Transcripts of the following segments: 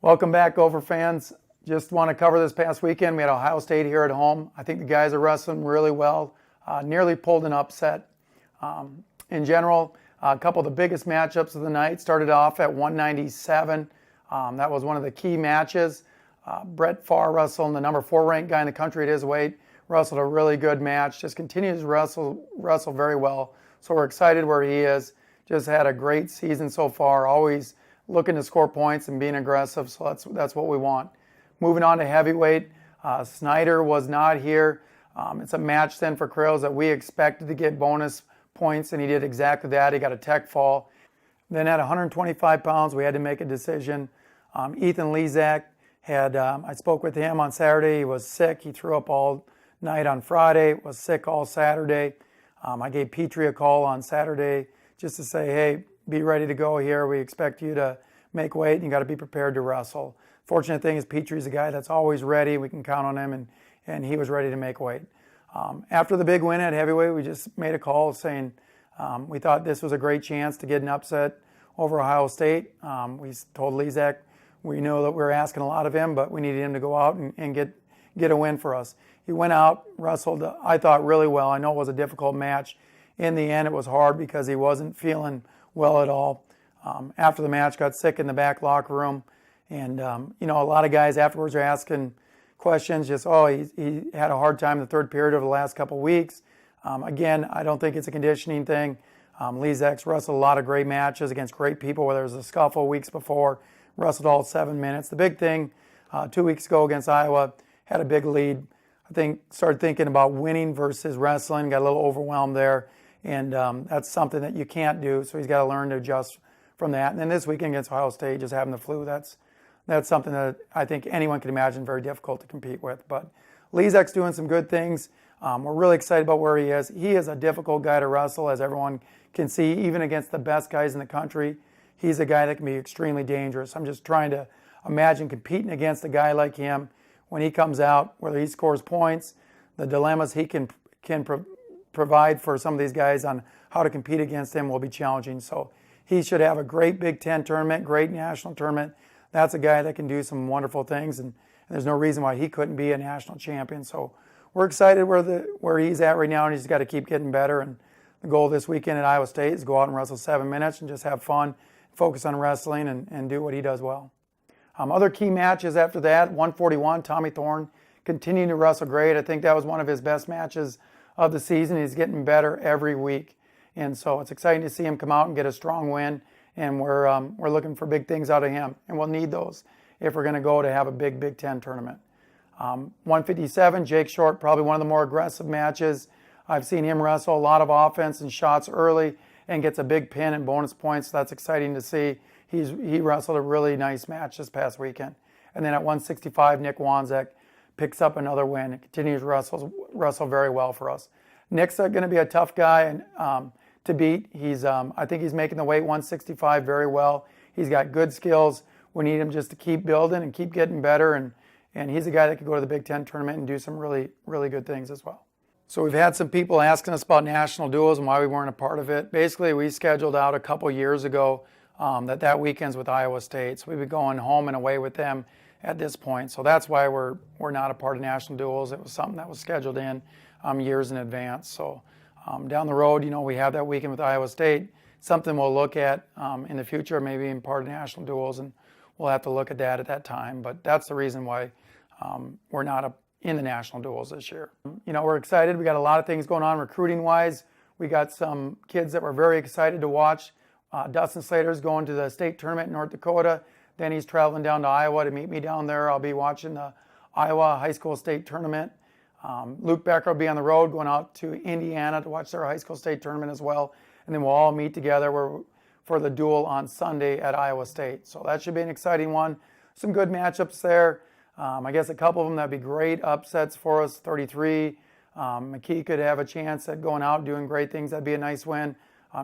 Welcome back, Gopher fans. Just want to cover this past weekend. We had Ohio State here at home. I think the guys are wrestling really well. Nearly pulled an upset. In general, a couple of the biggest matchups of the night started off at 197. That was one of the key matches. Brett Farr wrestled, the number 4 ranked guy in the country at his weight, wrestled a really good match. Just continues to wrestle very well. So we're excited where he is. Just had a great season so far. Always looking to score points and being aggressive. So that's what we want. Moving on to heavyweight, Snyder was not here. It's a match then for Krills that we expected to get bonus points, and he did exactly that. He got a tech fall. Then at 125 pounds, we had to make a decision. Ethan Lezak I spoke with him on Saturday. He was sick. He threw up all night on Friday, was sick all Saturday. I gave Petrie a call on Saturday just to say, hey, be ready to go here. We expect you to make weight, and you got to be prepared to wrestle. Fortunate thing is Petrie's a guy that's always ready. We can count on him, and he was ready to make weight. After the big win at heavyweight, we just made a call saying we thought this was a great chance to get an upset over Ohio State. We told Lezak we know that we were asking a lot of him, but we needed him to go out and get a win for us. He went out, wrestled, I thought, really well. I know it was a difficult match. In the end, it was hard because he wasn't feeling well at all. After the match, got sick in the back locker room. And, a lot of guys afterwards are asking questions, just, he had a hard time in the third period over the last couple of weeks. Again, I don't think it's a conditioning thing. Lezak's wrestled a lot of great matches against great people, where there was a scuffle weeks before, wrestled all 7 minutes. The big thing, 2 weeks ago against Iowa, had a big lead. I think started thinking about winning versus wrestling, got a little overwhelmed there. And that's something that you can't do, so he's got to learn to adjust from that. And then this weekend against Ohio State, just having the flu, that's something that I think anyone can imagine very difficult to compete with. But Lezak's doing some good things. We're really excited about where he is. He is a difficult guy to wrestle, as everyone can see, even against the best guys in the country. He's a guy that can be extremely dangerous. I'm just trying to imagine competing against a guy like him when he comes out, whether he scores points, the dilemmas he can provide for some of these guys on how to compete against him will be challenging. So he should have a great Big Ten tournament, great national tournament. That's a guy that can do some wonderful things, and there's no reason why he couldn't be a national champion. So we're excited where he's at right now, and he's got to keep getting better. And the goal this weekend at Iowa State is go out and wrestle 7 minutes and just have fun, focus on wrestling, and do what he does well. Other key matches after that, 141, Tommy Thorne continuing to wrestle great. I think that was one of his best matches of the season. He's getting better every week. And so it's exciting to see him come out and get a strong win. And we're looking for big things out of him. And we'll need those if we're going to go to have a big Big Ten tournament. 157, Jake Short, probably one of the more aggressive matches. I've seen him wrestle a lot of offense and shots early and gets a big pin and bonus points. So that's exciting to see. He wrestled a really nice match this past weekend. And then at 165, Nick Wanzek picks up another win and continues to wrestle very well for us. Nick's going to be a tough guy to beat. I think he's making the weight 165 very well. He's got good skills. We need him just to keep building and keep getting better. And he's a guy that could go to the Big Ten tournament and do some really, really good things as well. So we've had some people asking us about national duels and why we weren't a part of it. Basically, we scheduled out a couple years ago that weekend's with Iowa State. So we've been going home and away with them at this point. So that's why we're not a part of national duels. It was something that was scheduled in years in advance. So down the road, we have that weekend with Iowa State. Something we'll look at in the future, maybe being part of national duels, and we'll have to look at that at that time. But that's the reason why we're not in the national duels this year. We're excited. We got a lot of things going on recruiting-wise. We got some kids that we're very excited to watch. Dustin Slater's going to the state tournament in North Dakota. Then he's traveling down to Iowa to meet me down there. I'll be watching the Iowa high school state tournament. Luke Becker will be on the road going out to Indiana to watch their high school state tournament as well. And then we'll all meet together for the duel on Sunday at Iowa State. So that should be an exciting one. Some good matchups there. I guess a couple of them that'd be great upsets for us. 33. McKee could have a chance at going out doing great things. That'd be a nice win.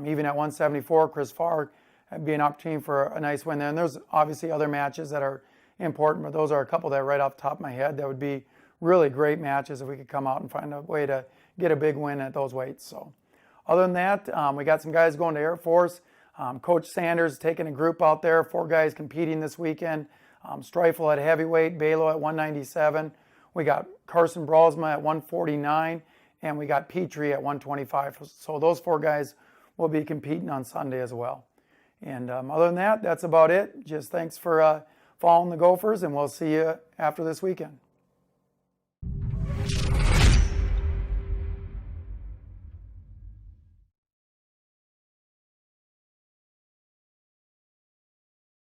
Even at 174, Chris Farr would be an opportunity for a nice win there. And there's obviously other matches that are important, but those are a couple that right off the top of my head that would be really great matches if we could come out and find a way to get a big win at those weights. So other than that, we got some guys going to Air Force. Coach Sanders taking a group out there, 4 guys competing this weekend. Streifel at heavyweight, Balo at 197. We got Carson Bralsma at 149, and we got Petrie at 125. So those 4 guys will be competing on Sunday as well. And other than that, that's about it. Just thanks for following the Gophers, and we'll see you after this weekend.